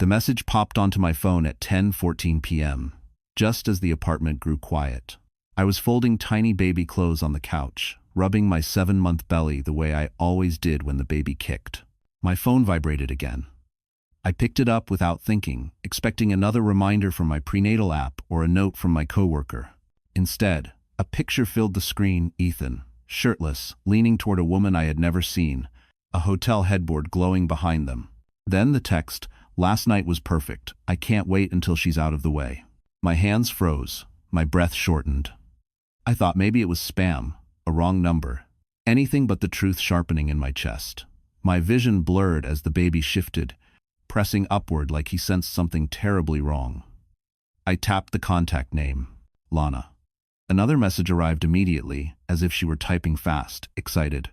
The message popped onto my phone at 10:14 p.m., just as the apartment grew quiet. I was folding tiny baby clothes on the couch, rubbing my 7-month belly the way I always did when the baby kicked. My phone vibrated again. I picked it up without thinking, expecting another reminder from my prenatal app or a note from my coworker. Instead, a picture filled the screen: Ethan, shirtless, leaning toward a woman I had never seen, a hotel headboard glowing behind them. Then the text: "Last night was perfect. I can't wait until she's out of the way." My hands froze. My breath shortened. I thought maybe it was spam, a wrong number. Anything but the truth sharpening in my chest. My vision blurred as the baby shifted, pressing upward like he sensed something terribly wrong. I tapped the contact name: Lana. Another message arrived immediately, as if she were typing fast, excited.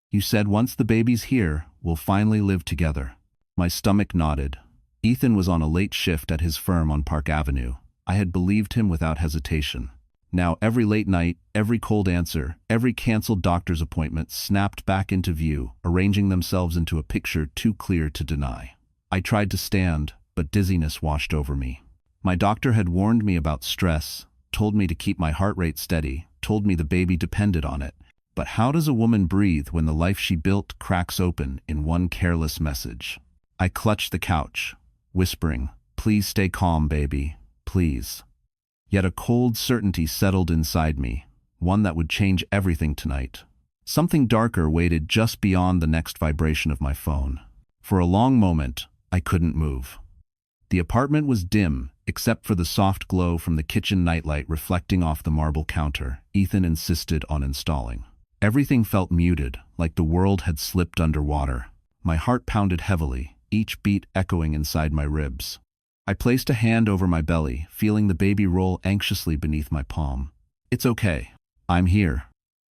"You said once the baby's here, we'll finally live together." My stomach nodded. Ethan was on a late shift at his firm on Park Avenue. I had believed him without hesitation. Now every late night, every cold answer, every canceled doctor's appointment snapped back into view, arranging themselves into a picture too clear to deny. I tried to stand, but dizziness washed over me. My doctor had warned me about stress, told me to keep my heart rate steady, told me the baby depended on it. But how does a woman breathe when the life she built cracks open in one careless message? I clutched the couch, whispering, "Please stay calm, baby, please." Yet a cold certainty settled inside me, one that would change everything tonight. Something darker waited just beyond the next vibration of my phone. For a long moment, I couldn't move. The apartment was dim, except for the soft glow from the kitchen nightlight reflecting off the marble counter Ethan insisted on installing. Everything felt muted, like the world had slipped underwater. My heart pounded heavily, each beat echoing inside my ribs. I placed a hand over my belly, feeling the baby roll anxiously beneath my palm. "It's okay. I'm here,"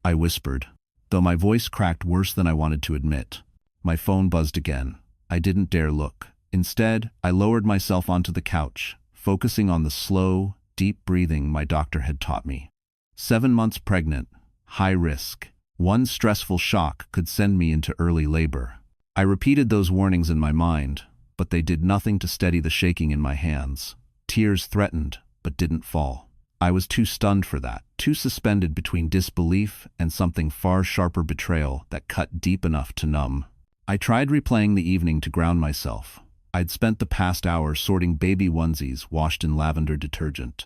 I whispered, though my voice cracked worse than I wanted to admit. My phone buzzed again. I didn't dare look. Instead, I lowered myself onto the couch, focusing on the slow, deep breathing my doctor had taught me. 7 months pregnant, high risk. One stressful shock could send me into early labor. I repeated those warnings in my mind, but they did nothing to steady the shaking in my hands. Tears threatened, but didn't fall. I was too stunned for that, too suspended between disbelief and something far sharper: betrayal that cut deep enough to numb. I tried replaying the evening to ground myself. I'd spent the past hour sorting baby onesies washed in lavender detergent.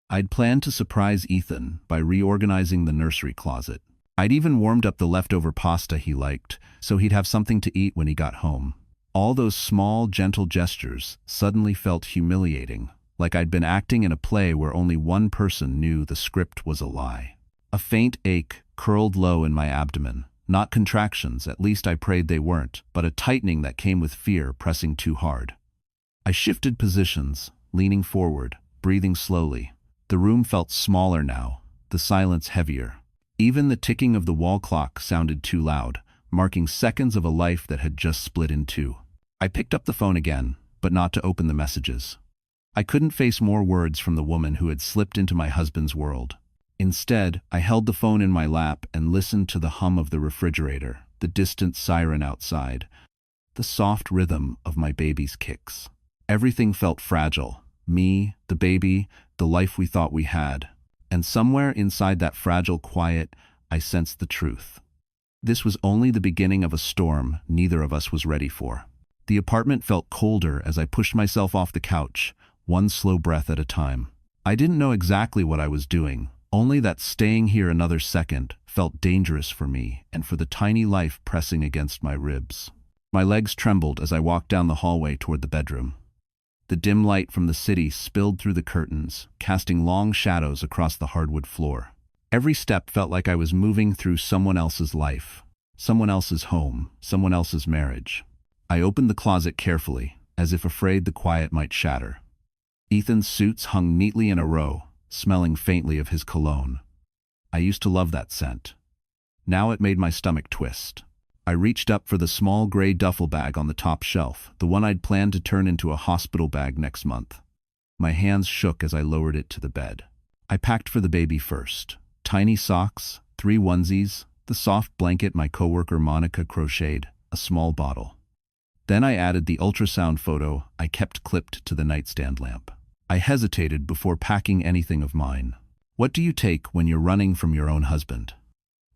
I'd planned to surprise Ethan by reorganizing the nursery closet. I'd even warmed up the leftover pasta he liked, so he'd have something to eat when he got home. All those small, gentle gestures suddenly felt humiliating, like I'd been acting in a play where only one person knew the script was a lie. A faint ache curled low in my abdomen. Not contractions, at least I prayed they weren't, but a tightening that came with fear pressing too hard. I shifted positions, leaning forward, breathing slowly. The room felt smaller now, the silence heavier. Even the ticking of the wall clock sounded too loud, marking seconds of a life that had just split in two. I picked up the phone again, but not to open the messages. I couldn't face more words from the woman who had slipped into my husband's world. Instead, I held the phone in my lap and listened to the hum of the refrigerator, the distant siren outside, the soft rhythm of my baby's kicks. Everything felt fragile. Me, the baby, the life we thought we had. And somewhere inside that fragile quiet, I sensed the truth. This was only the beginning of a storm neither of us was ready for. The apartment felt colder as I pushed myself off the couch, one slow breath at a time. I didn't know exactly what I was doing, only that staying here another second felt dangerous for me and for the tiny life pressing against my ribs. My legs trembled as I walked down the hallway toward the bedroom. The dim light from the city spilled through the curtains, casting long shadows across the hardwood floor. Every step felt like I was moving through someone else's life, someone else's home, someone else's marriage. I opened the closet carefully, as if afraid the quiet might shatter. Ethan's suits hung neatly in a row, smelling faintly of his cologne. I used to love that scent. Now it made my stomach twist. I reached up for the small gray duffel bag on the top shelf, the one I'd planned to turn into a hospital bag next month. My hands shook as I lowered it to the bed. I packed for the baby first. Tiny socks, 3 onesies, the soft blanket my coworker Monica crocheted, a small bottle. Then I added the ultrasound photo I kept clipped to the nightstand lamp. I hesitated before packing anything of mine. What do you take when you're running from your own husband?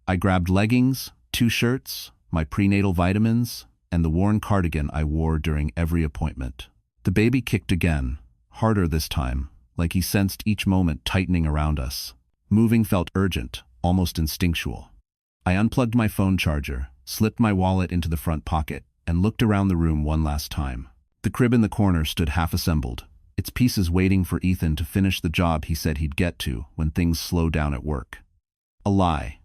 I grabbed leggings, 2 shirts, my prenatal vitamins, and the worn cardigan I wore during every appointment. The baby kicked again, harder this time, like he sensed each moment tightening around us. Moving felt urgent, almost instinctual. I unplugged my phone charger, slipped my wallet into the front pocket, and looked around the room one last time. The crib in the corner stood half-assembled, its pieces waiting for Ethan to finish the job he said he'd get to when things slowed down at work. A lie.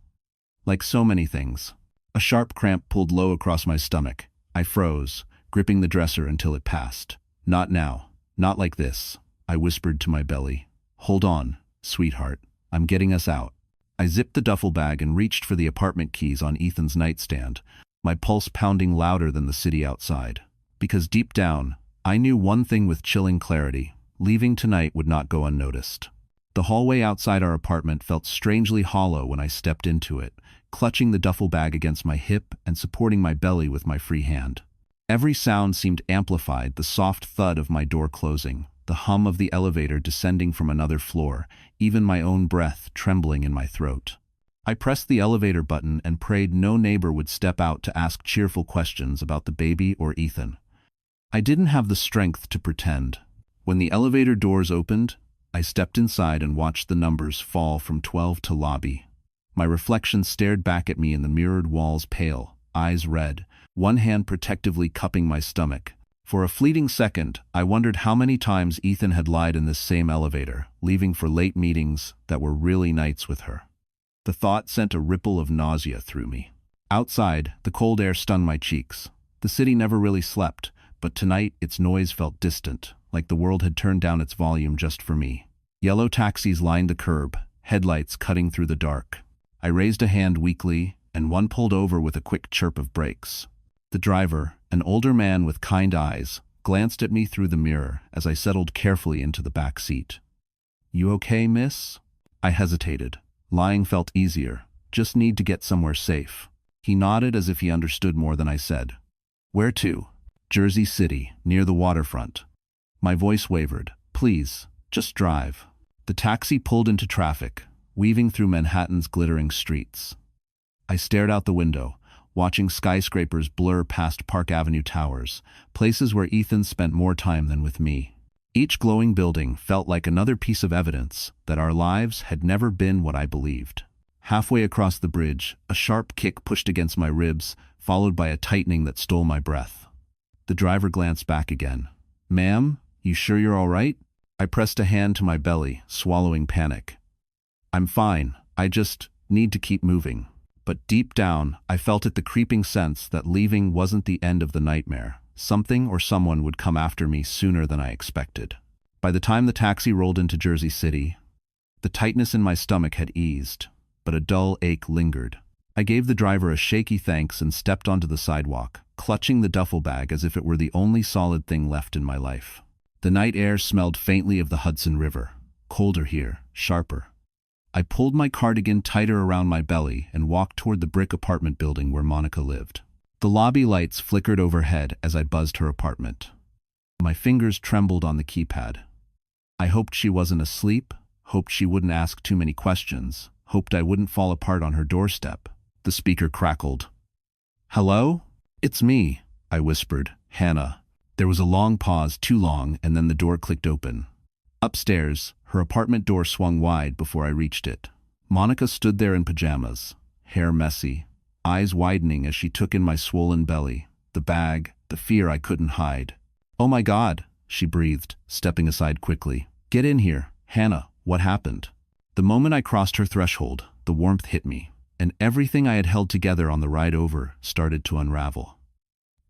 Like so many things. A sharp cramp pulled low across my stomach. I froze, gripping the dresser until it passed. Not now. Not like this, I whispered to my belly. Hold on, sweetheart. I'm getting us out. I zipped the duffel bag and reached for the apartment keys on Ethan's nightstand, my pulse pounding louder than the city outside. Because deep down, I knew one thing with chilling clarity: leaving tonight would not go unnoticed. The hallway outside our apartment felt strangely hollow when I stepped into it, clutching the duffel bag against my hip and supporting my belly with my free hand. Every sound seemed amplified: the soft thud of my door closing, the hum of the elevator descending from another floor, even my own breath trembling in my throat. I pressed the elevator button and prayed no neighbor would step out to ask cheerful questions about the baby or Ethan. I didn't have the strength to pretend. When the elevator doors opened, I stepped inside and watched the numbers fall from 12 to lobby. My reflection stared back at me in the mirrored walls, pale, eyes red, one hand protectively cupping my stomach. For a fleeting second, I wondered how many times Ethan had lied in this same elevator, leaving for late meetings that were really nights with her. The thought sent a ripple of nausea through me. Outside, the cold air stung my cheeks. The city never really slept, but tonight its noise felt distant, like the world had turned down its volume just for me. Yellow taxis lined the curb, headlights cutting through the dark. I raised a hand weakly, and one pulled over with a quick chirp of brakes. The driver, an older man with kind eyes, glanced at me through the mirror as I settled carefully into the back seat. "You okay, miss?" I hesitated. Lying felt easier. Just need to get somewhere safe. He nodded as if he understood more than I said. "Where to?" "Jersey City, near the waterfront." My voice wavered. "Please, just drive." The taxi pulled into traffic, weaving through Manhattan's glittering streets. I stared out the window, watching skyscrapers blur past Park Avenue towers, places where Ethan spent more time than with me. Each glowing building felt like another piece of evidence that our lives had never been what I believed. Halfway across the bridge, a sharp kick pushed against my ribs, followed by a tightening that stole my breath. The driver glanced back again. "Ma'am, you sure you're all right?" I pressed a hand to my belly, swallowing panic. "I'm fine. I just need to keep moving." But deep down, I felt the creeping sense that leaving wasn't the end of the nightmare. Something or someone would come after me sooner than I expected. By the time the taxi rolled into Jersey City, the tightness in my stomach had eased, but a dull ache lingered. I gave the driver a shaky thanks and stepped onto the sidewalk, clutching the duffel bag as if it were the only solid thing left in my life. The night air smelled faintly of the Hudson River. Colder here, sharper. I pulled my cardigan tighter around my belly and walked toward the brick apartment building where Monica lived. The lobby lights flickered overhead as I buzzed her apartment. My fingers trembled on the keypad. I hoped she wasn't asleep, hoped she wouldn't ask too many questions, hoped I wouldn't fall apart on her doorstep. The speaker crackled. "Hello? It's me," I whispered. "Hannah." There was a long pause, too long, and then the door clicked open. Upstairs, her apartment door swung wide before I reached it. Monica stood there in pajamas, hair messy, eyes widening as she took in my swollen belly, the bag, the fear I couldn't hide. "Oh my God," she breathed, stepping aside quickly. "Get in here, Hannah, what happened?" The moment I crossed her threshold, the warmth hit me, and everything I had held together on the ride over started to unravel.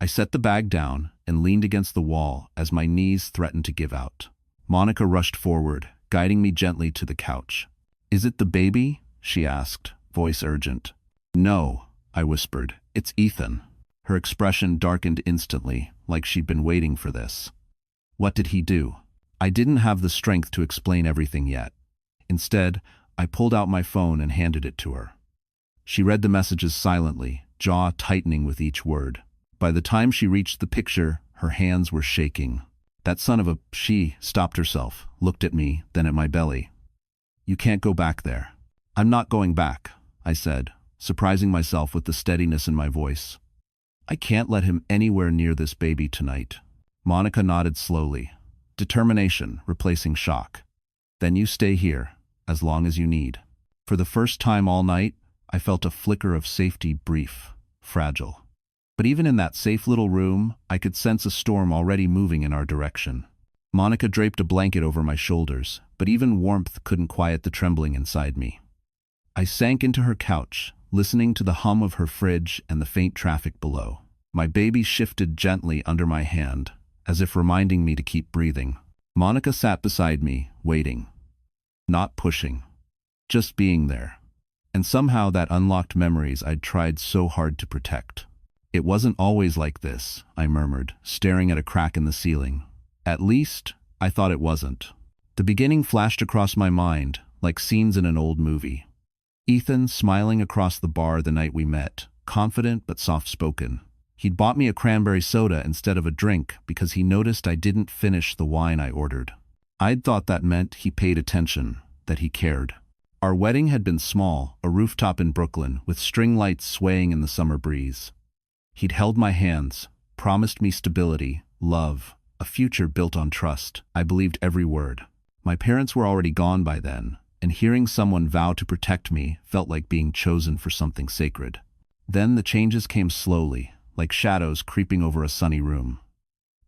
I set the bag down and leaned against the wall as my knees threatened to give out. Monica rushed forward, guiding me gently to the couch. "Is it the baby?" she asked, voice urgent. "No," I whispered. "It's Ethan." Her expression darkened instantly, like she'd been waiting for this. "What did he do?" I didn't have the strength to explain everything yet. Instead, I pulled out my phone and handed it to her. She read the messages silently, jaw tightening with each word. By the time she reached the picture, her hands were shaking. That son of a... She stopped herself, looked at me, then at my belly. You can't go back there. I'm not going back, I said, surprising myself with the steadiness in my voice. I can't let him anywhere near this baby tonight. Monica nodded slowly. Determination replacing shock. Then you stay here, as long as you need. For the first time all night, I felt a flicker of safety, brief, fragile. But even in that safe little room, I could sense a storm already moving in our direction. Monica draped a blanket over my shoulders, but even warmth couldn't quiet the trembling inside me. I sank into her couch, listening to the hum of her fridge and the faint traffic below. My baby shifted gently under my hand, as if reminding me to keep breathing. Monica sat beside me, waiting. Not pushing. Just being there. And somehow that unlocked memories I'd tried so hard to protect. It wasn't always like this, I murmured, staring at a crack in the ceiling. At least, I thought it wasn't. The beginning flashed across my mind, like scenes in an old movie. Ethan smiling across the bar the night we met, confident but soft-spoken. He'd bought me a cranberry soda instead of a drink because he noticed I didn't finish the wine I ordered. I'd thought that meant he paid attention, that he cared. Our wedding had been small, a rooftop in Brooklyn, with string lights swaying in the summer breeze. He'd held my hands, promised me stability, love, a future built on trust. I believed every word. My parents were already gone by then, and hearing someone vow to protect me felt like being chosen for something sacred. Then the changes came slowly, like shadows creeping over a sunny room.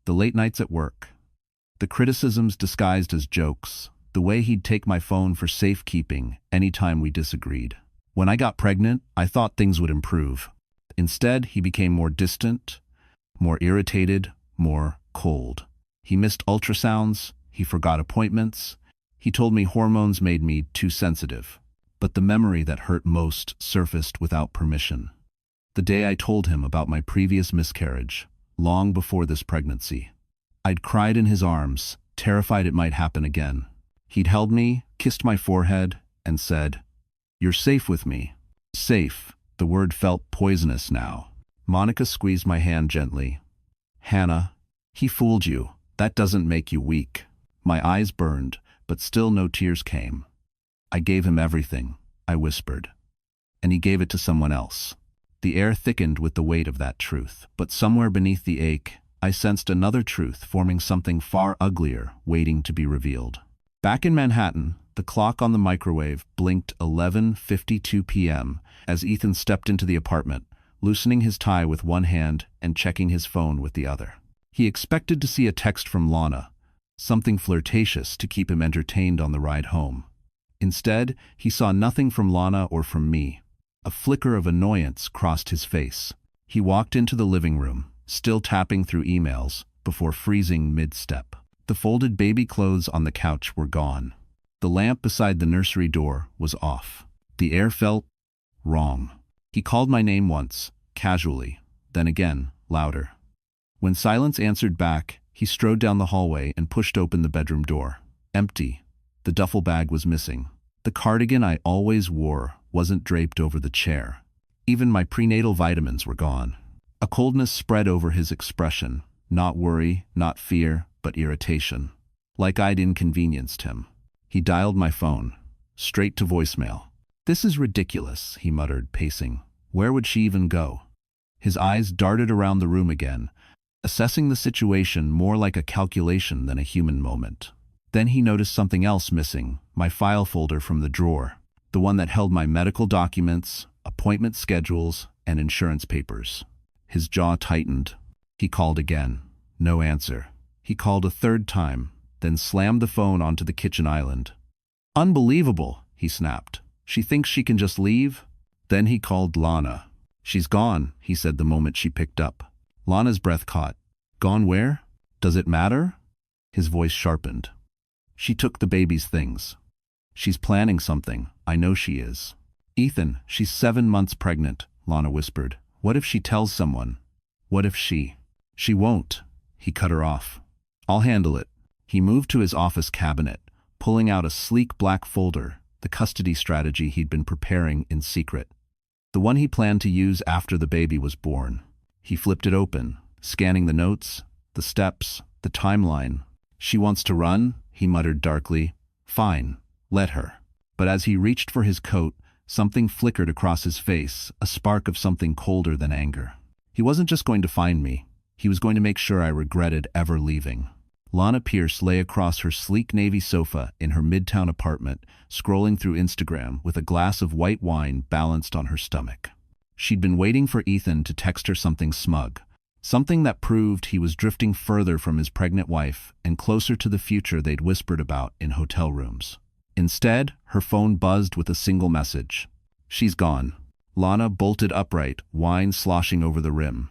The late nights at work. The criticisms disguised as jokes. The way he'd take my phone for safekeeping anytime we disagreed. When I got pregnant, I thought things would improve. Instead, he became more distant, more irritated, more cold. He missed ultrasounds, he forgot appointments, he told me hormones made me too sensitive. But the memory that hurt most surfaced without permission. The day I told him about my previous miscarriage, long before this pregnancy. I'd cried in his arms, terrified it might happen again. He'd held me, kissed my forehead, and said, "You're safe with me." Safe. The word felt poisonous now. Monica squeezed my hand gently. "Hannah, he fooled you. That doesn't make you weak." My eyes burned, but still no tears came. "I gave him everything," I whispered. "And he gave it to someone else." The air thickened with the weight of that truth, but somewhere beneath the ache, I sensed another truth forming something far uglier, waiting to be revealed. Back in Manhattan, the clock on the microwave blinked 11:52 p.m. as Ethan stepped into the apartment, loosening his tie with one hand and checking his phone with the other. He expected to see a text from Lana, something flirtatious to keep him entertained on the ride home. Instead, he saw nothing from Lana or from me. A flicker of annoyance crossed his face. He walked into the living room, still tapping through emails, before freezing mid-step. The folded baby clothes on the couch were gone. The lamp beside the nursery door was off. The air felt wrong. He called my name once, casually, then again, louder. When silence answered back, he strode down the hallway and pushed open the bedroom door. Empty. The duffel bag was missing. The cardigan I always wore wasn't draped over the chair. Even my prenatal vitamins were gone. A coldness spread over his expression. Not worry, not fear, but irritation. Like I'd inconvenienced him. He dialed my phone. Straight to voicemail. "This is ridiculous," he muttered, pacing. Where would she even go? His eyes darted around the room again, assessing the situation more like a calculation than a human moment. Then he noticed something else missing, my file folder from the drawer. The one that held my medical documents, appointment schedules, and insurance papers. His jaw tightened. He called again. No answer. He called a third time, then slammed the phone onto the kitchen island. "Unbelievable," he snapped. "She thinks she can just leave?" Then he called Lana. "She's gone," he said the moment she picked up. Lana's breath caught. "Gone where? Does it matter?" His voice sharpened. "She took the baby's things. She's planning something. I know she is." "Ethan, she's 7 months pregnant," Lana whispered. "What if she tells someone? What if she—" "She won't." He cut her off. "I'll handle it." He moved to his office cabinet, pulling out a sleek black folder, the custody strategy he'd been preparing in secret. The one he planned to use after the baby was born. He flipped it open, scanning the notes, the steps, the timeline. She wants to run, he muttered darkly. Fine, let her. But as he reached for his coat, something flickered across his face, a spark of something colder than anger. He wasn't just going to find me. He was going to make sure I regretted ever leaving. Lana Pierce lay across her sleek navy sofa in her midtown apartment, scrolling through Instagram with a glass of white wine balanced on her stomach. She'd been waiting for Ethan to text her something smug, something that proved he was drifting further from his pregnant wife and closer to the future they'd whispered about in hotel rooms. Instead, her phone buzzed with a single message. She's gone. Lana bolted upright, wine sloshing over the rim.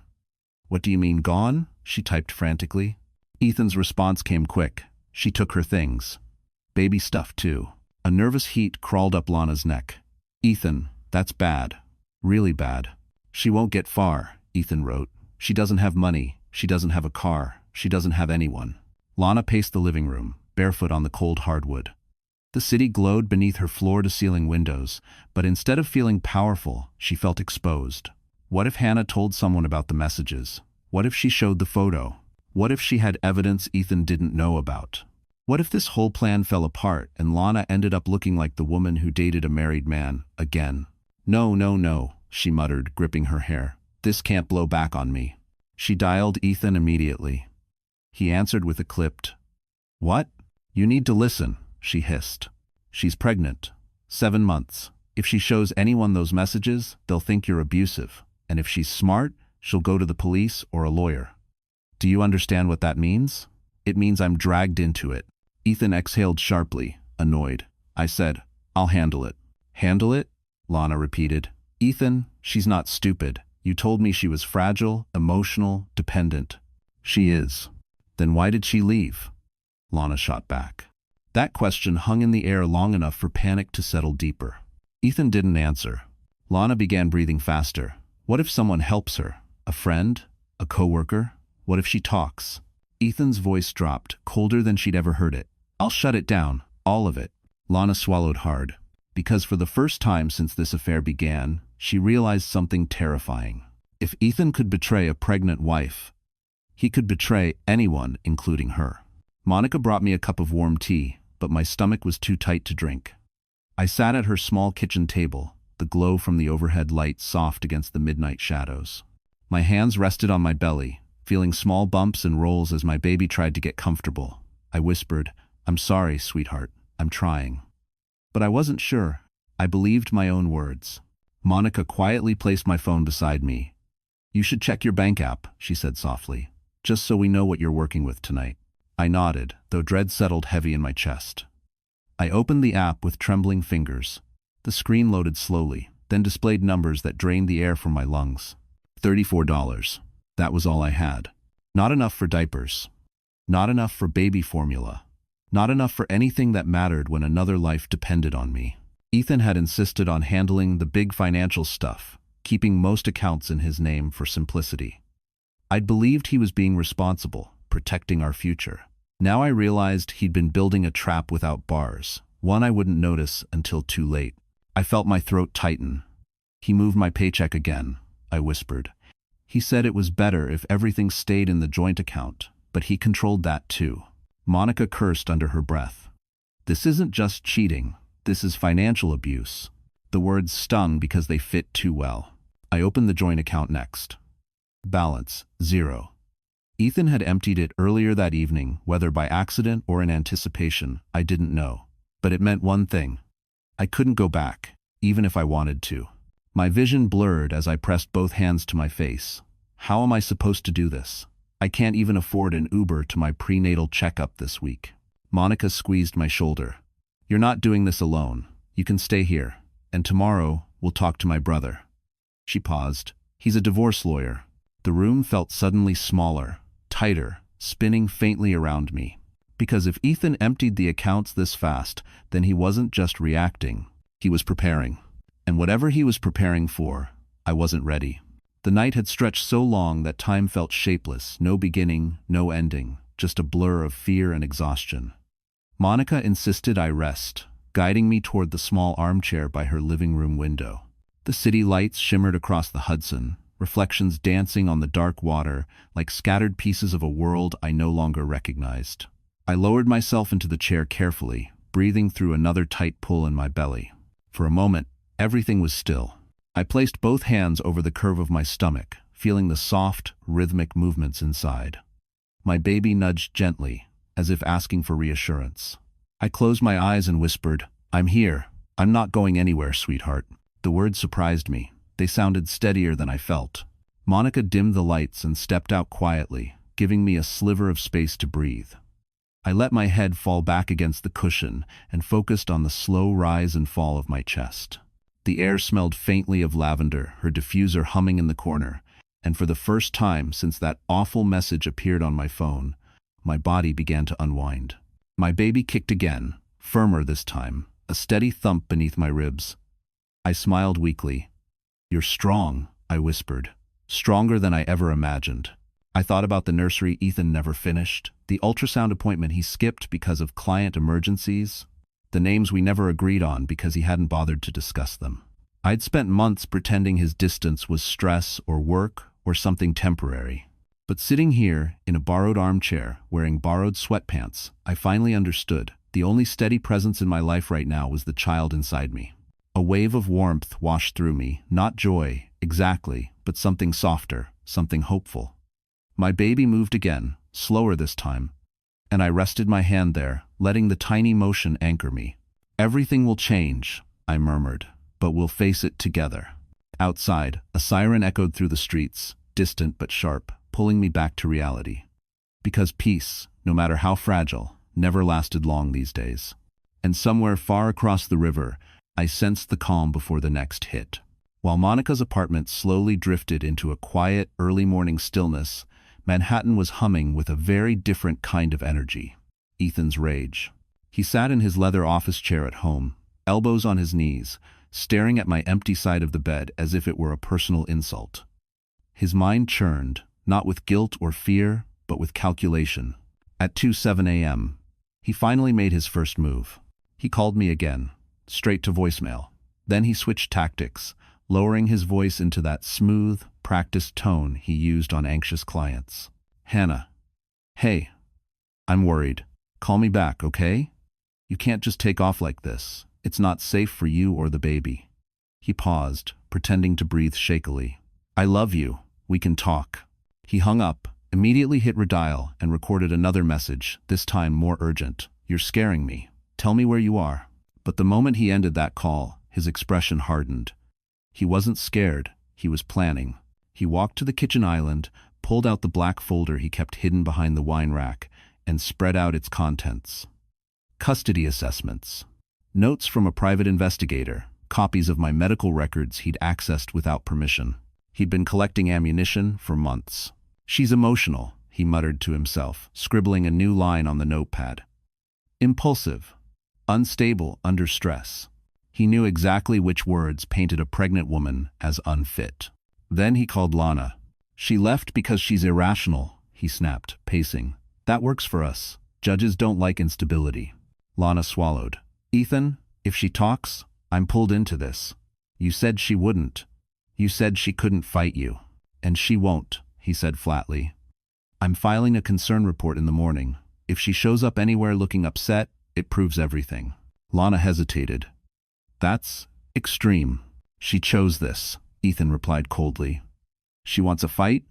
What do you mean, gone? She typed frantically. Ethan's response came quick. She took her things. Baby stuff, too. A nervous heat crawled up Lana's neck. Ethan, that's bad. Really bad. She won't get far, Ethan wrote. She doesn't have money. She doesn't have a car. She doesn't have anyone. Lana paced the living room, barefoot on the cold hardwood. The city glowed beneath her floor-to-ceiling windows, but instead of feeling powerful, she felt exposed. What if Hannah told someone about the messages? What if she showed the photo? What if she had evidence Ethan didn't know about? What if this whole plan fell apart and Lana ended up looking like the woman who dated a married man, again? No, no, no, she muttered, gripping her hair. This can't blow back on me. She dialed Ethan immediately. He answered with a clipped, "What? You need to listen," she hissed. "She's pregnant. 7 months. If she shows anyone those messages, they'll think you're abusive. And if she's smart, she'll go to the police or a lawyer. Do you understand what that means? It means I'm dragged into it." Ethan exhaled sharply, annoyed. I said, "I'll handle it." "Handle it?" Lana repeated. "Ethan, she's not stupid. You told me she was fragile, emotional, dependent. She is. Then why did she leave?" Lana shot back. That question hung in the air long enough for panic to settle deeper. Ethan didn't answer. Lana began breathing faster. What if someone helps her? A friend? A coworker? What if she talks? Ethan's voice dropped, colder than she'd ever heard it. "I'll shut it down. All of it." Lana swallowed hard. Because for the first time since this affair began, she realized something terrifying. If Ethan could betray a pregnant wife, he could betray anyone, including her. Monica brought me a cup of warm tea, but my stomach was too tight to drink. I sat at her small kitchen table, the glow from the overhead light soft against the midnight shadows. My hands rested on my belly, feeling small bumps and rolls as my baby tried to get comfortable. I whispered, "I'm sorry, sweetheart. I'm trying." But I wasn't sure. I believed my own words. Monica quietly placed my phone beside me. "You should check your bank app," she said softly, "just so we know what you're working with tonight." I nodded, though dread settled heavy in my chest. I opened the app with trembling fingers. The screen loaded slowly, then displayed numbers that drained the air from my lungs. $34. That was all I had. Not enough for diapers. Not enough for baby formula. Not enough for anything that mattered when another life depended on me. Ethan had insisted on handling the big financial stuff, keeping most accounts in his name for simplicity. I'd believed he was being responsible, protecting our future. Now I realized he'd been building a trap without bars, one I wouldn't notice until too late. I felt my throat tighten. "He moved my paycheck again," I whispered. "He said it was better if everything stayed in the joint account, but he controlled that too." Monica cursed under her breath. "This isn't just cheating. This is financial abuse." The words stung because they fit too well. I opened the joint account next. Balance, 0. Ethan had emptied it earlier that evening, whether by accident or in anticipation, I didn't know. But it meant one thing. I couldn't go back, even if I wanted to. My vision blurred as I pressed both hands to my face. How am I supposed to do this? I can't even afford an Uber to my prenatal checkup this week. Monica squeezed my shoulder. "You're not doing this alone. You can stay here. And tomorrow, we'll talk to my brother." She paused. "He's a divorce lawyer." The room felt suddenly smaller, tighter, spinning faintly around me. Because if Ethan emptied the accounts this fast, then he wasn't just reacting. He was preparing. And whatever he was preparing for, I wasn't ready. The night had stretched so long that time felt shapeless, no beginning, no ending, just a blur of fear and exhaustion. Monica insisted I rest, guiding me toward the small armchair by her living room window. The city lights shimmered across the Hudson, reflections dancing on the dark water like scattered pieces of a world I no longer recognized. I lowered myself into the chair carefully, breathing through another tight pull in my belly. For a moment, everything was still. I placed both hands over the curve of my stomach, feeling the soft, rhythmic movements inside. My baby nudged gently, as if asking for reassurance. I closed my eyes and whispered, "I'm here. I'm not going anywhere, sweetheart." The words surprised me. They sounded steadier than I felt. Monica dimmed the lights and stepped out quietly, giving me a sliver of space to breathe. I let my head fall back against the cushion and focused on the slow rise and fall of my chest. The air smelled faintly of lavender, her diffuser humming in the corner, and for the first time since that awful message appeared on my phone, my body began to unwind. My baby kicked again, firmer this time, a steady thump beneath my ribs. I smiled weakly. "You're strong," I whispered. "Stronger than I ever imagined." I thought about the nursery Ethan never finished, the ultrasound appointment he skipped because of client emergencies, the names we never agreed on because he hadn't bothered to discuss them. I'd spent months pretending his distance was stress or work or something temporary. But sitting here, in a borrowed armchair, wearing borrowed sweatpants, I finally understood. The only steady presence in my life right now was the child inside me. A wave of warmth washed through me, not joy, exactly, but something softer, something hopeful. My baby moved again, slower this time, and I rested my hand there, letting the tiny motion anchor me. "Everything will change," I murmured, "but we'll face it together." Outside, a siren echoed through the streets, distant but sharp, pulling me back to reality. Because peace, no matter how fragile, never lasted long these days. And somewhere far across the river, I sensed the calm before the next hit. While Monica's apartment slowly drifted into a quiet, early-morning stillness, Manhattan was humming with a very different kind of energy. Ethan's rage. He sat in his leather office chair at home, elbows on his knees, staring at my empty side of the bed as if it were a personal insult. His mind churned, not with guilt or fear, but with calculation. At 2:07 a.m., he finally made his first move. He called me again, straight to voicemail. Then he switched tactics, lowering his voice into that smooth, practiced tone he used on anxious clients. "Hannah. Hey. I'm worried. Call me back, okay? You can't just take off like this. It's not safe for you or the baby." He paused, pretending to breathe shakily. "I love you. We can talk." He hung up, immediately hit redial, and recorded another message, this time more urgent. "You're scaring me. Tell me where you are." But the moment he ended that call, his expression hardened. He wasn't scared, he was planning. He walked to the kitchen island, pulled out the black folder he kept hidden behind the wine rack, and spread out its contents. Custody assessments. Notes from a private investigator, copies of my medical records he'd accessed without permission. He'd been collecting ammunition for months. "She's emotional," he muttered to himself, scribbling a new line on the notepad. "Impulsive. Unstable under stress." He knew exactly which words painted a pregnant woman as unfit. Then he called Lana. "She left because she's irrational," he snapped, pacing. "That works for us. Judges don't like instability." Lana swallowed. "Ethan, if she talks, I'm pulled into this. You said she wouldn't. You said she couldn't fight you. And she won't," he said flatly. "I'm filing a concern report in the morning. If she shows up anywhere looking upset, it proves everything." Lana hesitated. "That's extreme." "She chose this," Ethan replied coldly. "She wants a fight?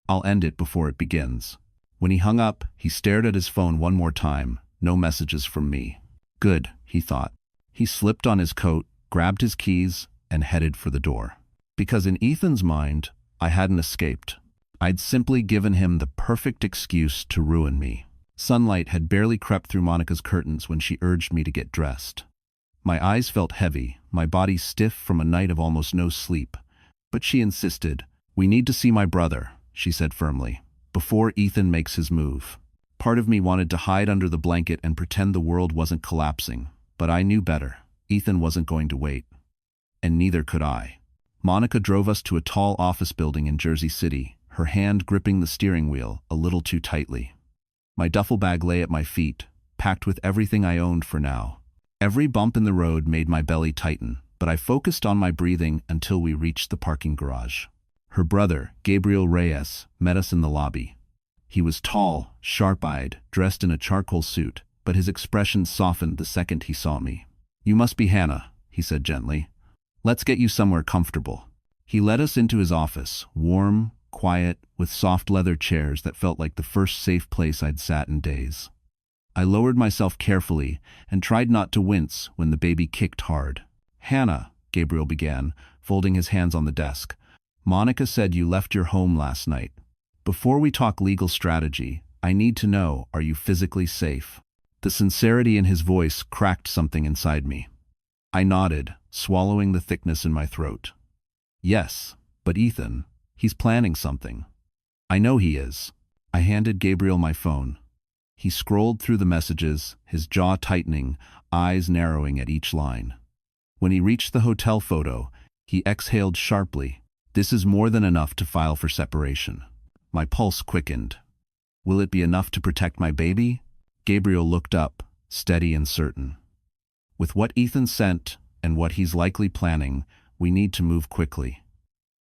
I'll end it before it begins." When he hung up, he stared at his phone one more time. No messages from me. Good, he thought. He slipped on his coat, grabbed his keys, and headed for the door. Because in Ethan's mind, I hadn't escaped. I'd simply given him the perfect excuse to ruin me. Sunlight had barely crept through Monica's curtains when she urged me to get dressed. My eyes felt heavy, my body stiff from a night of almost no sleep. But she insisted. "We need to see my brother," she said firmly, "before Ethan makes his move." Part of me wanted to hide under the blanket and pretend the world wasn't collapsing, but I knew better. Ethan wasn't going to wait. And neither could I. Monica drove us to a tall office building in Jersey City, her hand gripping the steering wheel a little too tightly. My duffel bag lay at my feet, packed with everything I owned for now. Every bump in the road made my belly tighten, but I focused on my breathing until we reached the parking garage. Her brother, Gabriel Reyes, met us in the lobby. He was tall, sharp-eyed, dressed in a charcoal suit, but his expression softened the second he saw me. "You must be Hannah," he said gently. "Let's get you somewhere comfortable." He led us into his office, warm, quiet, with soft leather chairs that felt like the first safe place I'd sat in days. I lowered myself carefully and tried not to wince when the baby kicked hard. "Hannah," Gabriel began, folding his hands on the desk, "Monica said you left your home last night. Before we talk legal strategy, I need to know, are you physically safe?" The sincerity in his voice cracked something inside me. I nodded, swallowing the thickness in my throat. "Yes, but Ethan, he's planning something." "I know he is." I handed Gabriel my phone. He scrolled through the messages, his jaw tightening, eyes narrowing at each line. When he reached the hotel photo, he exhaled sharply. "This is more than enough to file for separation." My pulse quickened. "Will it be enough to protect my baby?" Gabriel looked up, steady and certain. "With what Ethan sent and what he's likely planning, we need to move quickly.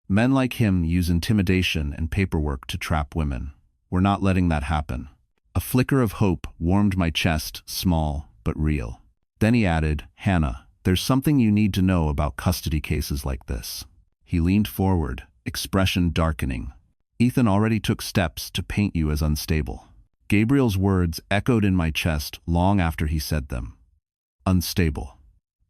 Men like him use intimidation and paperwork to trap women. We're not letting that happen." A flicker of hope warmed my chest, small but real. Then he added, "Hannah, there's something you need to know about custody cases like this." He leaned forward, expression darkening. "Ethan already took steps to paint you as unstable." Gabriel's words echoed in my chest long after he said them. Unstable.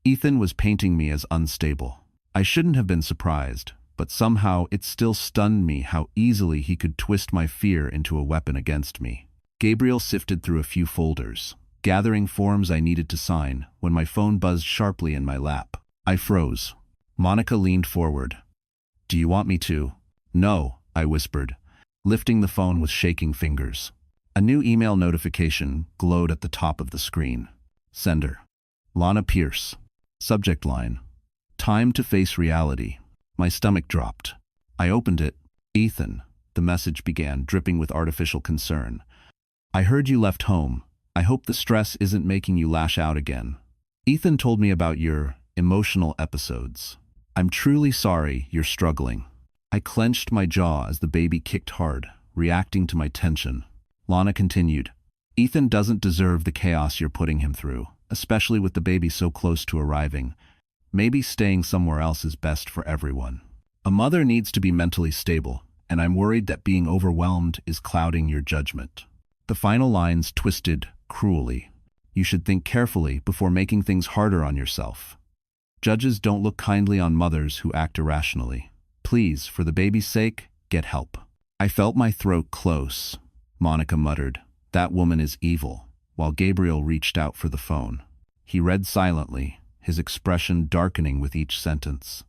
Ethan was painting me as unstable. I shouldn't have been surprised, but somehow it still stunned me how easily he could twist my fear into a weapon against me. Gabriel sifted through a few folders, gathering forms I needed to sign, when my phone buzzed sharply in my lap. I froze. Monica leaned forward. "Do you want me to?" "No," I whispered, lifting the phone with shaking fingers. A new email notification glowed at the top of the screen. Sender: Lana Pierce. Subject line: "Time to face reality." My stomach dropped. I opened it. "Ethan," the message began, dripping with artificial concern. "I heard you left home. I hope the stress isn't making you lash out again. Ethan told me about your emotional episodes. I'm truly sorry you're struggling." I clenched my jaw as the baby kicked hard, reacting to my tension. Lana continued, "Ethan doesn't deserve the chaos you're putting him through, especially with the baby so close to arriving. Maybe staying somewhere else is best for everyone. A mother needs to be mentally stable, and I'm worried that being overwhelmed is clouding your judgment." The final lines twisted cruelly. "You should think carefully before making things harder on yourself. Judges don't look kindly on mothers who act irrationally. Please, for the baby's sake, get help." I felt my throat close. Monica muttered, "That woman is evil," while Gabriel reached out for the phone. He read silently, his expression darkening with each sentence.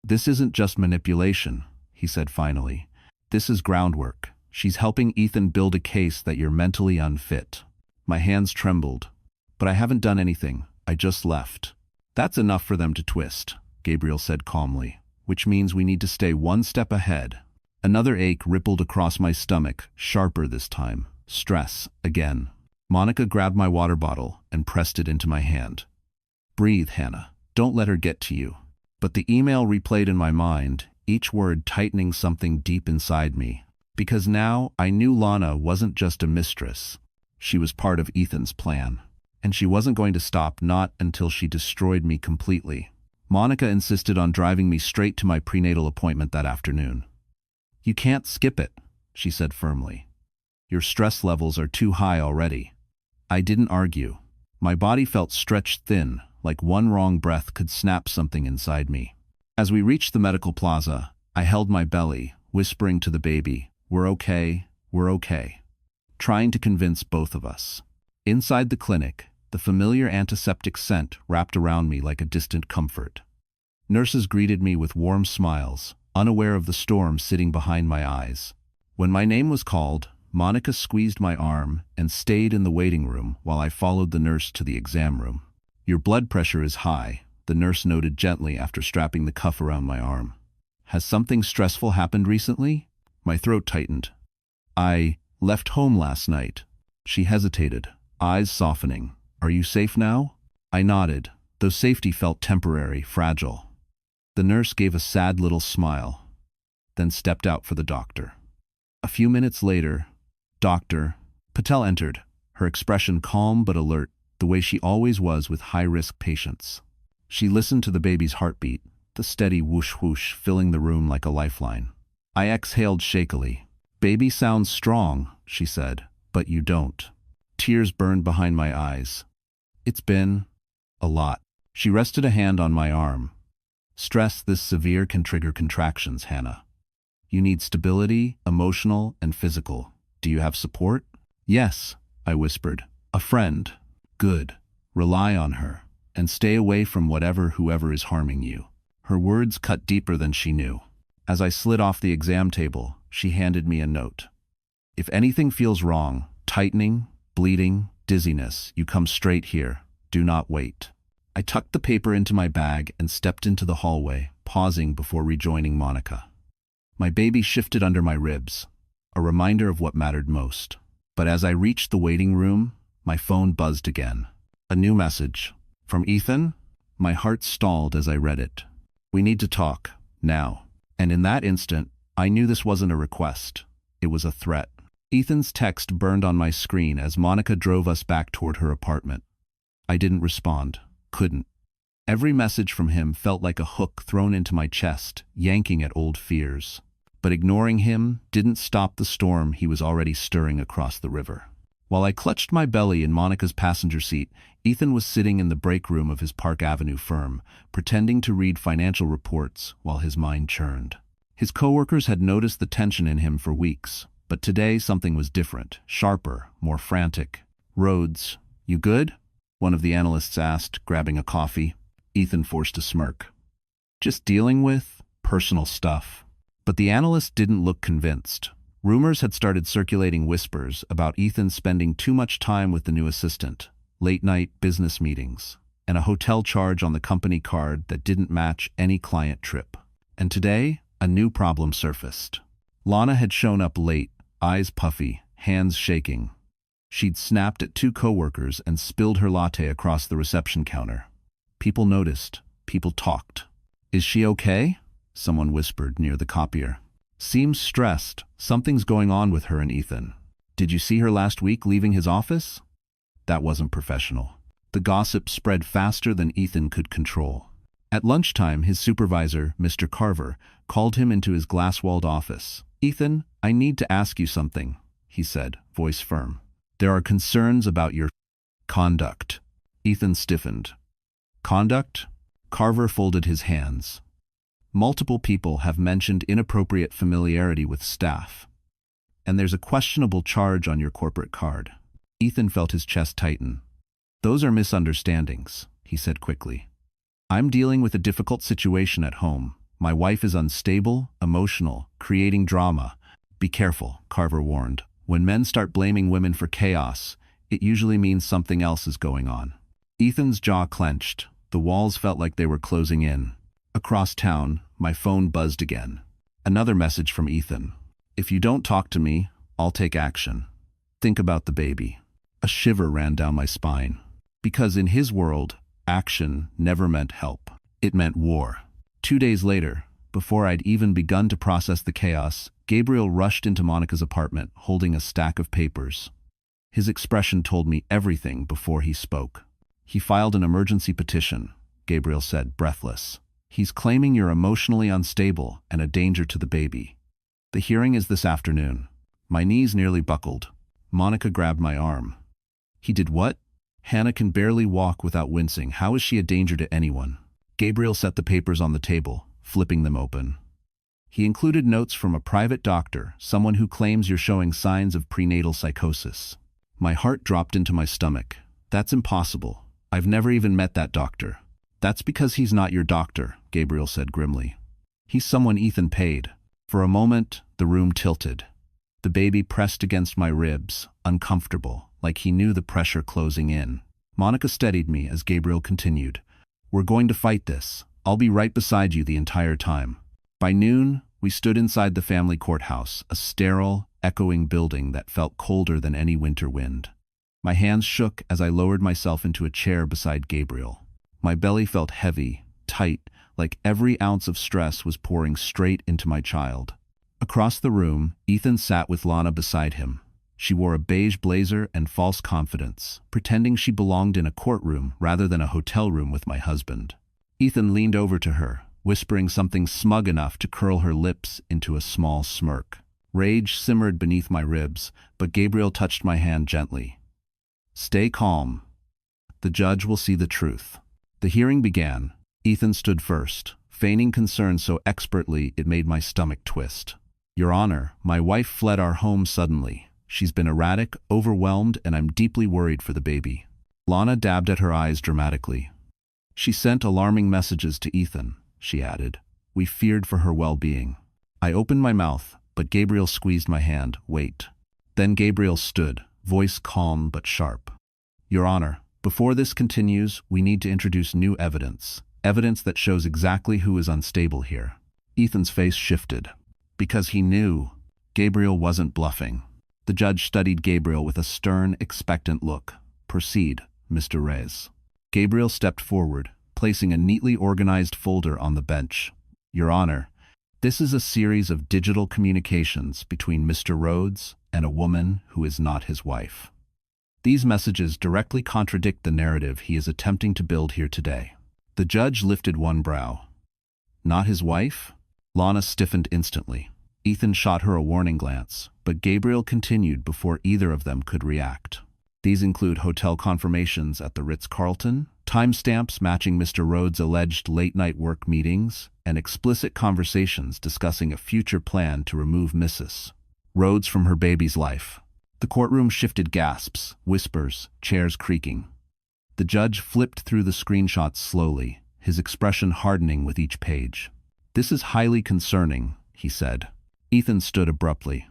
"This isn't just manipulation," he said finally. "This is groundwork. She's helping Ethan build a case that you're mentally unfit." My hands trembled. "But I haven't done anything. I just left." "That's enough for them to twist," Gabriel said calmly, "which means we need to stay one step ahead." Another ache rippled across my stomach, sharper this time. Stress, again. Monica grabbed my water bottle and pressed it into my hand. "Breathe, Hannah. Don't let her get to you." But the email replayed in my mind, each word tightening something deep inside me. Because now I knew Lana wasn't just a mistress. She was part of Ethan's plan. And she wasn't going to stop, not until she destroyed me completely. Monica insisted on driving me straight to my prenatal appointment that afternoon. "You can't skip it," she said firmly. "Your stress levels are too high already." I didn't argue. My body felt stretched thin, like one wrong breath could snap something inside me. As we reached the medical plaza, I held my belly, whispering to the baby, "We're okay, we're okay," trying to convince both of us. Inside the clinic, the familiar antiseptic scent wrapped around me like a distant comfort. Nurses greeted me with warm smiles, unaware of the storm sitting behind my eyes. When my name was called, Monica squeezed my arm and stayed in the waiting room while I followed the nurse to the exam room. "Your blood pressure is high," the nurse noted gently after strapping the cuff around my arm. "Has something stressful happened recently?" My throat tightened. "I left home last night." She hesitated, eyes softening. "Are you safe now?" I nodded, though safety felt temporary, fragile. The nurse gave a sad little smile. then stepped out for the doctor. A few minutes later, Dr. Patel entered, her expression calm but alert, the way she always was with high-risk patients. She listened to the baby's heartbeat, the steady whoosh-whoosh filling the room like a lifeline. I exhaled shakily. "Baby sounds strong," she said, "but you don't." Tears burned behind my eyes. "It's been a lot." She rested a hand on my arm. "Stress this severe can trigger contractions, Hannah. You need stability, emotional and physical. Do you have support?" "Yes," I whispered. "A friend." "Good. Rely on her, and stay away from whoever is harming you." Her words cut deeper than she knew. As I slid off the exam table, she handed me a note. "If anything feels wrong, tightening, bleeding, dizziness, you come straight here. Do not wait." I tucked the paper into my bag and stepped into the hallway, pausing before rejoining Monica. My baby shifted under my ribs, a reminder of what mattered most. But as I reached the waiting room, my phone buzzed again. A new message. From Ethan? My heart stalled as I read it. "We need to talk, now." And in that instant, I knew this wasn't a request. It was a threat. Ethan's text burned on my screen as Monica drove us back toward her apartment. I didn't respond. Couldn't. Every message from him felt like a hook thrown into my chest, yanking at old fears. But ignoring him didn't stop the storm he was already stirring across the river. While I clutched my belly in Monica's passenger seat, Ethan was sitting in the break room of his Park Avenue firm, pretending to read financial reports while his mind churned. His coworkers had noticed the tension in him for weeks, but today something was different, sharper, more frantic. "Rhodes, you good?" one of the analysts asked, grabbing a coffee. Ethan forced a smirk. "Just dealing with personal stuff." But the analyst didn't look convinced. Rumors had started circulating, whispers about Ethan spending too much time with the new assistant, late-night business meetings, and a hotel charge on the company card that didn't match any client trip. And today, a new problem surfaced. Lana had shown up late, eyes puffy, hands shaking. She'd snapped at 2 coworkers and spilled her latte across the reception counter. People noticed. People talked. "Is she okay?" someone whispered near the copier. "Seems stressed. Something's going on with her and Ethan. Did you see her last week leaving his office?" That wasn't professional. The gossip spread faster than Ethan could control. At lunchtime, his supervisor, Mr. Carver, called him into his glass-walled office. "Ethan, I need to ask you something," he said, voice firm. "There are concerns about your conduct." Ethan stiffened. "Conduct?" Carver folded his hands. "Multiple people have mentioned inappropriate familiarity with staff. And there's a questionable charge on your corporate card." Ethan felt his chest tighten. "Those are misunderstandings," he said quickly. "I'm dealing with a difficult situation at home. My wife is unstable, emotional, creating drama." "Be careful," Carver warned. "When men start blaming women for chaos, it usually means something else is going on." Ethan's jaw clenched. The walls felt like they were closing in. Across town, my phone buzzed again. Another message from Ethan. "If you don't talk to me, I'll take action. Think about the baby." A shiver ran down my spine. Because in his world, action never meant help. It meant war. 2 days later, before I'd even begun to process the chaos, Gabriel rushed into Monica's apartment, holding a stack of papers. His expression told me everything before he spoke. "He filed an emergency petition," Gabriel said, breathless. "He's claiming you're emotionally unstable and a danger to the baby. The hearing is this afternoon." My knees nearly buckled. Monica grabbed my arm. "He did what?" "Hannah can barely walk without wincing. How is she a danger to anyone?" Gabriel set the papers on the table, flipping them open. He included notes from a private doctor, someone who claims you're showing signs of prenatal psychosis. My heart dropped into my stomach. "That's impossible. I've never even met that doctor." "That's because he's not your doctor," Gabriel said grimly. "He's someone Ethan paid." For a moment, the room tilted. The baby pressed against my ribs, uncomfortable, like he knew the pressure closing in. Monica steadied me as Gabriel continued. "We're going to fight this. I'll be right beside you the entire time." By noon, we stood inside the family courthouse, a sterile, echoing building that felt colder than any winter wind. My hands shook as I lowered myself into a chair beside Gabriel. My belly felt heavy, tight, like every ounce of stress was pouring straight into my child. Across the room, Ethan sat with Lana beside him. She wore a beige blazer and false confidence, pretending she belonged in a courtroom rather than a hotel room with my husband. Ethan leaned over to her, whispering something smug enough to curl her lips into a small smirk. Rage simmered beneath my ribs, but Gabriel touched my hand gently. "Stay calm. The judge will see the truth." The hearing began. Ethan stood first, feigning concern so expertly it made my stomach twist. "Your Honor, my wife fled our home suddenly. She's been erratic, overwhelmed, and I'm deeply worried for the baby." Lana dabbed at her eyes dramatically. "She sent alarming messages to Ethan," she added. "We feared for her well-being." I opened my mouth, but Gabriel squeezed my hand. "Wait." Then Gabriel stood, voice calm but sharp. "Your Honor, before this continues, we need to introduce new evidence. Evidence that shows exactly who is unstable here." Ethan's face shifted. Because he knew Gabriel wasn't bluffing. The judge studied Gabriel with a stern, expectant look. "Proceed, Mr. Reyes." Gabriel stepped forward, placing a neatly organized folder on the bench. "Your Honor, this is a series of digital communications between Mr. Rhodes and a woman who is not his wife. These messages directly contradict the narrative he is attempting to build here today." The judge lifted one brow. "Not his wife?" Lana stiffened instantly. Ethan shot her a warning glance, but Gabriel continued before either of them could react. "These include hotel confirmations at the Ritz-Carlton, timestamps matching Mr. Rhodes' alleged late-night work meetings, and explicit conversations discussing a future plan to remove Mrs. Rhodes from her baby's life." The courtroom shifted, gasps, whispers, chairs creaking. The judge flipped through the screenshots slowly, his expression hardening with each page. "This is highly concerning," he said. Ethan stood abruptly.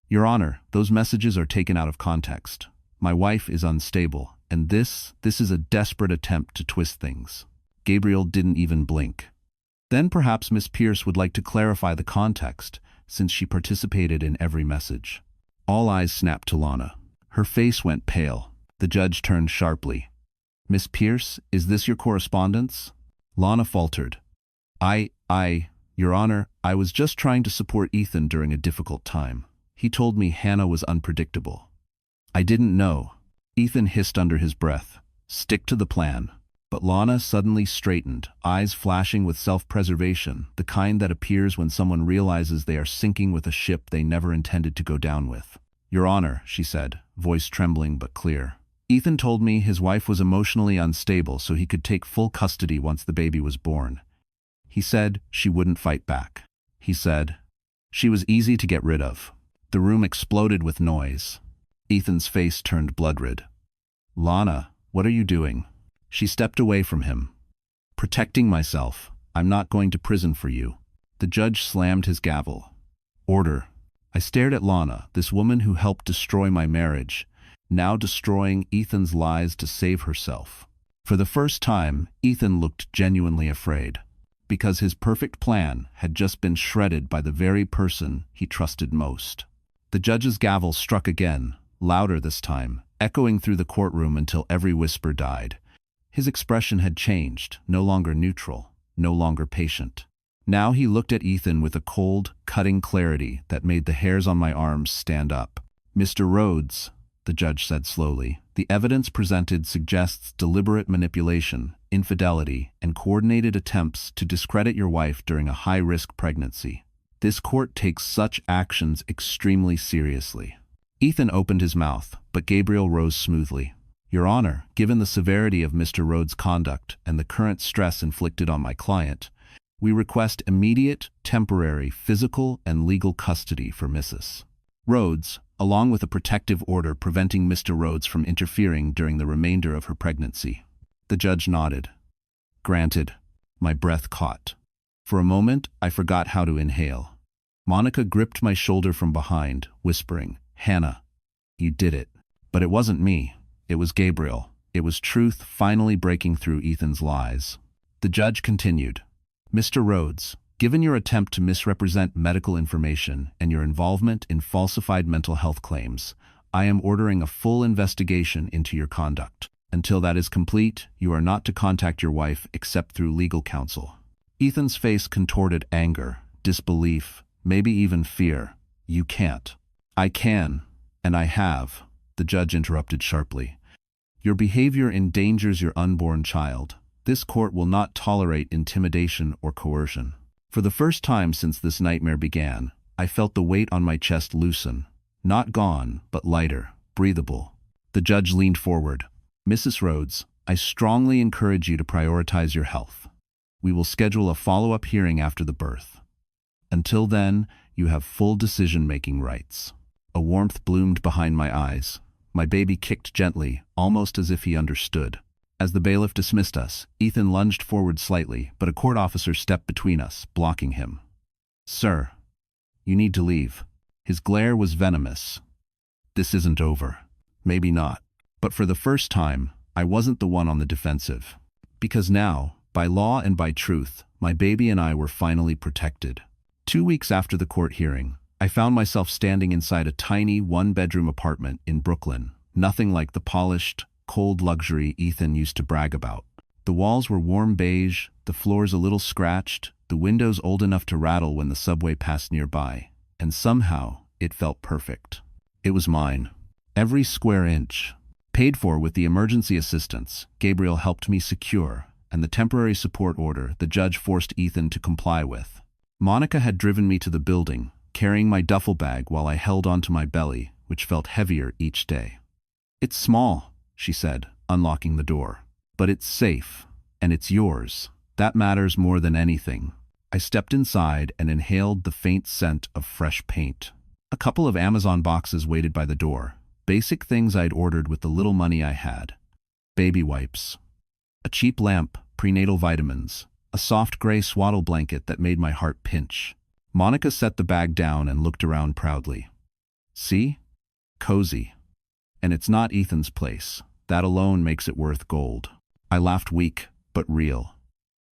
"Your Honor, those messages are taken out of context. My wife is unstable, and this is a desperate attempt to twist things." Gabriel didn't even blink. "Then perhaps Miss Pierce would like to clarify the context, since she participated in every message." All eyes snapped to Lana. Her face went pale. The judge turned sharply. "Miss Pierce, is this your correspondence?" Lana faltered. Your Honor, I was just trying to support Ethan during a difficult time. He told me Hannah was unpredictable." "I didn't know." Ethan hissed under his breath. "Stick to the plan." But Lana suddenly straightened, eyes flashing with self-preservation, the kind that appears when someone realizes they are sinking with a ship they never intended to go down with. "Your Honor," she said, voice trembling but clear. "Ethan told me his wife was emotionally unstable so he could take full custody once the baby was born. He said she wouldn't fight back. He said she was easy to get rid of." The room exploded with noise. Ethan's face turned blood-red. "Lana, what are you doing?" She stepped away from him. "Protecting myself. I'm not going to prison for you." The judge slammed his gavel. "Order." I stared at Lana, this woman who helped destroy my marriage, now destroying Ethan's lies to save herself. For the first time, Ethan looked genuinely afraid, because his perfect plan had just been shredded by the very person he trusted most. The judge's gavel struck again, louder this time, echoing through the courtroom until every whisper died. His expression had changed, no longer neutral, no longer patient. Now he looked at Ethan with a cold, cutting clarity that made the hairs on my arms stand up. "Mr. Rhodes," the judge said slowly, "the evidence presented suggests deliberate manipulation, infidelity, and coordinated attempts to discredit your wife during a high-risk pregnancy. This court takes such actions extremely seriously." Ethan opened his mouth, but Gabriel rose smoothly. "Your Honor, given the severity of Mr. Rhodes' conduct and the current stress inflicted on my client, we request immediate, temporary, physical, and legal custody for Mrs. Rhodes, along with a protective order preventing Mr. Rhodes from interfering during the remainder of her pregnancy." The judge nodded. "Granted." My breath caught. For a moment, I forgot how to inhale. Monica gripped my shoulder from behind, whispering, "Hannah, you did it." But it wasn't me. It was Gabriel. It was truth finally breaking through Ethan's lies. The judge continued. "Mr. Rhodes, given your attempt to misrepresent medical information and your involvement in falsified mental health claims, I am ordering a full investigation into your conduct. Until that is complete, you are not to contact your wife except through legal counsel." Ethan's face contorted anger, disbelief, maybe even fear. You can't. I can, and I have, the judge interrupted sharply. Your behavior endangers your unborn child. This court will not tolerate intimidation or coercion. For the first time since this nightmare began, I felt the weight on my chest loosen. Not gone, but lighter, breathable. The judge leaned forward. Mrs. Rhodes, I strongly encourage you to prioritize your health. We will schedule a follow-up hearing after the birth. Until then, you have full decision-making rights. A warmth bloomed behind my eyes. My baby kicked gently, almost as if he understood. As the bailiff dismissed us, Ethan lunged forward slightly, but a court officer stepped between us, blocking him. Sir, you need to leave. His glare was venomous. This isn't over. Maybe not. But for the first time, I wasn't the one on the defensive. Because now, by law and by truth, my baby and I were finally protected. 2 weeks after the court hearing, I found myself standing inside a tiny one-bedroom apartment in Brooklyn, nothing like the polished, cold luxury Ethan used to brag about. The walls were warm beige, the floors a little scratched, the windows old enough to rattle when the subway passed nearby, and somehow it felt perfect. It was mine. Every square inch. Paid for with the emergency assistance Gabriel helped me secure, and the temporary support order the judge forced Ethan to comply with. Monica had driven me to the building, carrying my duffel bag while I held onto my belly, which felt heavier each day. It's small, she said, unlocking the door. But it's safe, and it's yours. That matters more than anything. I stepped inside and inhaled the faint scent of fresh paint. A couple of Amazon boxes waited by the door, basic things I'd ordered with the little money I had. Baby wipes. A cheap lamp, prenatal vitamins, a soft gray swaddle blanket that made my heart pinch. Monica set the bag down and looked around proudly. See? Cozy. And it's not Ethan's place. That alone makes it worth gold. I laughed weak, but real.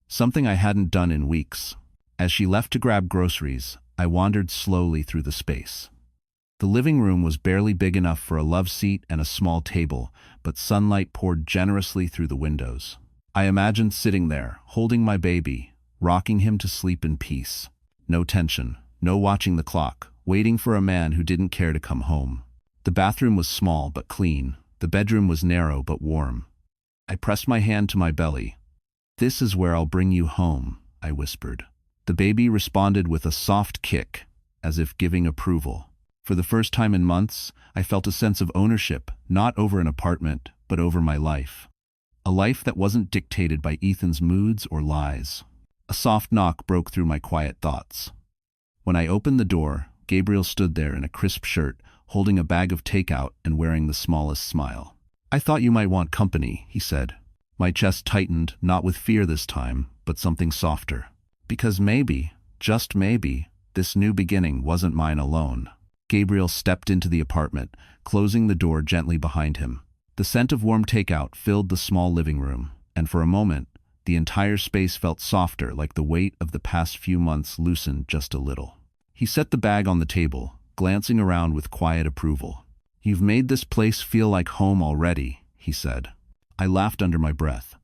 Something I hadn't done in weeks. As she left to grab groceries, I wandered slowly through the space. The living room was barely big enough for a love seat and a small table, but sunlight poured generously through the windows. I imagined sitting there, holding my baby, rocking him to sleep in peace. No tension, no watching the clock, waiting for a man who didn't care to come home. The bathroom was small but clean. The bedroom was narrow but warm. I pressed my hand to my belly. This is where I'll bring you home, I whispered. The baby responded with a soft kick, as if giving approval. For the first time in months, I felt a sense of ownership, not over an apartment, but over my life. A life that wasn't dictated by Ethan's moods or lies. A soft knock broke through my quiet thoughts. When I opened the door, Gabriel stood there in a crisp shirt, holding a bag of takeout and wearing the smallest smile. I thought you might want company, he said. My chest tightened, not with fear this time, but something softer. Because maybe, just maybe, this new beginning wasn't mine alone. Gabriel stepped into the apartment, closing the door gently behind him. The scent of warm takeout filled the small living room, and for a moment, the entire space felt softer, like the weight of the past few months loosened just a little. He set the bag on the table, glancing around with quiet approval. You've made this place feel like home already, he said. I laughed under my breath.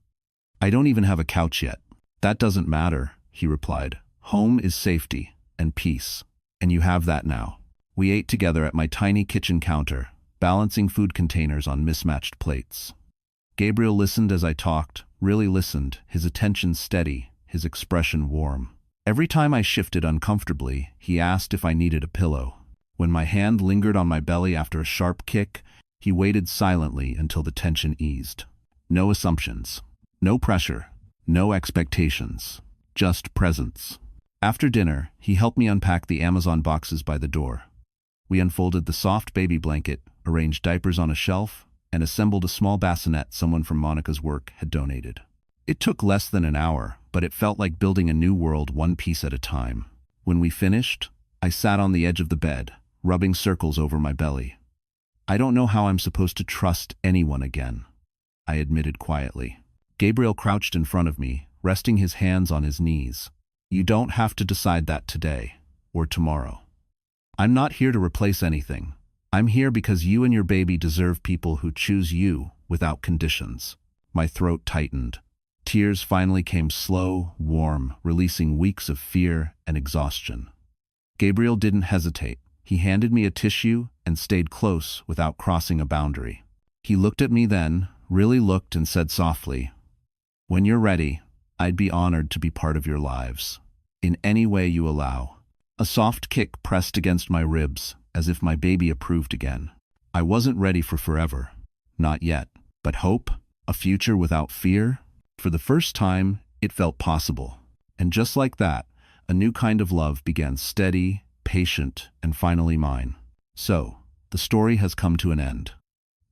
I don't even have a couch yet. That doesn't matter, he replied. Home is safety and peace, and you have that now. We ate together at my tiny kitchen counter, balancing food containers on mismatched plates. Gabriel listened as I talked, really listened, his attention steady, his expression warm. Every time I shifted uncomfortably, he asked if I needed a pillow. When my hand lingered on my belly after a sharp kick, he waited silently until the tension eased. No assumptions, no pressure, no expectations, just presence. After dinner, he helped me unpack the Amazon boxes by the door. We unfolded the soft baby blanket, arranged diapers on a shelf, and assembled a small bassinet someone from Monica's work had donated. It took less than an hour, but it felt like building a new world one piece at a time. When we finished, I sat on the edge of the bed, rubbing circles over my belly. I don't know how I'm supposed to trust anyone again, I admitted quietly. Gabriel crouched in front of me, resting his hands on his knees. You don't have to decide that today, or tomorrow. I'm not here to replace anything. I'm here because you and your baby deserve people who choose you without conditions. My throat tightened. Tears finally came slow, warm, releasing weeks of fear and exhaustion. Gabriel didn't hesitate. He handed me a tissue and stayed close without crossing a boundary. He looked at me then, really looked, and said softly, "When you're ready, I'd be honored to be part of your lives. In any way you allow." A soft kick pressed against my ribs, as if my baby approved again. I wasn't ready for forever. Not yet. But hope? A future without fear? For the first time, it felt possible. And just like that, a new kind of love began, steady, patient, and finally mine. So, the story has come to an end.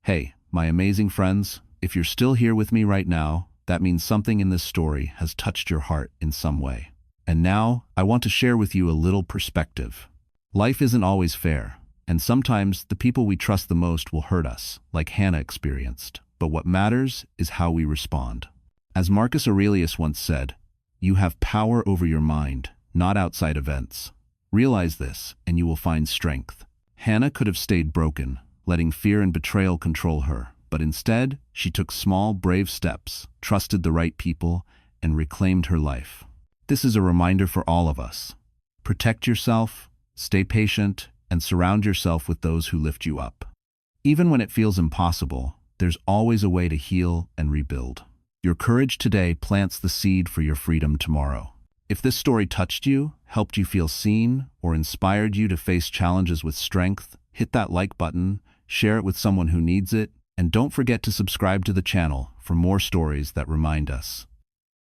Hey, my amazing friends, if you're still here with me right now, that means something in this story has touched your heart in some way. And now, I want to share with you a little perspective. Life isn't always fair, and sometimes the people we trust the most will hurt us, like Hannah experienced. But what matters is how we respond. As Marcus Aurelius once said, "You have power over your mind, not outside events." Realize this, and you will find strength. Hannah could have stayed broken, letting fear and betrayal control her, but instead, she took small, brave steps, trusted the right people, and reclaimed her life. This is a reminder for all of us. Protect yourself, stay patient, and surround yourself with those who lift you up. Even when it feels impossible, there's always a way to heal and rebuild. Your courage today plants the seed for your freedom tomorrow. If this story touched you, helped you feel seen, or inspired you to face challenges with strength, hit that like button, share it with someone who needs it, and don't forget to subscribe to the channel for more stories that remind us.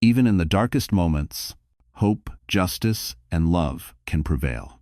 Even in the darkest moments, hope, justice, and love can prevail.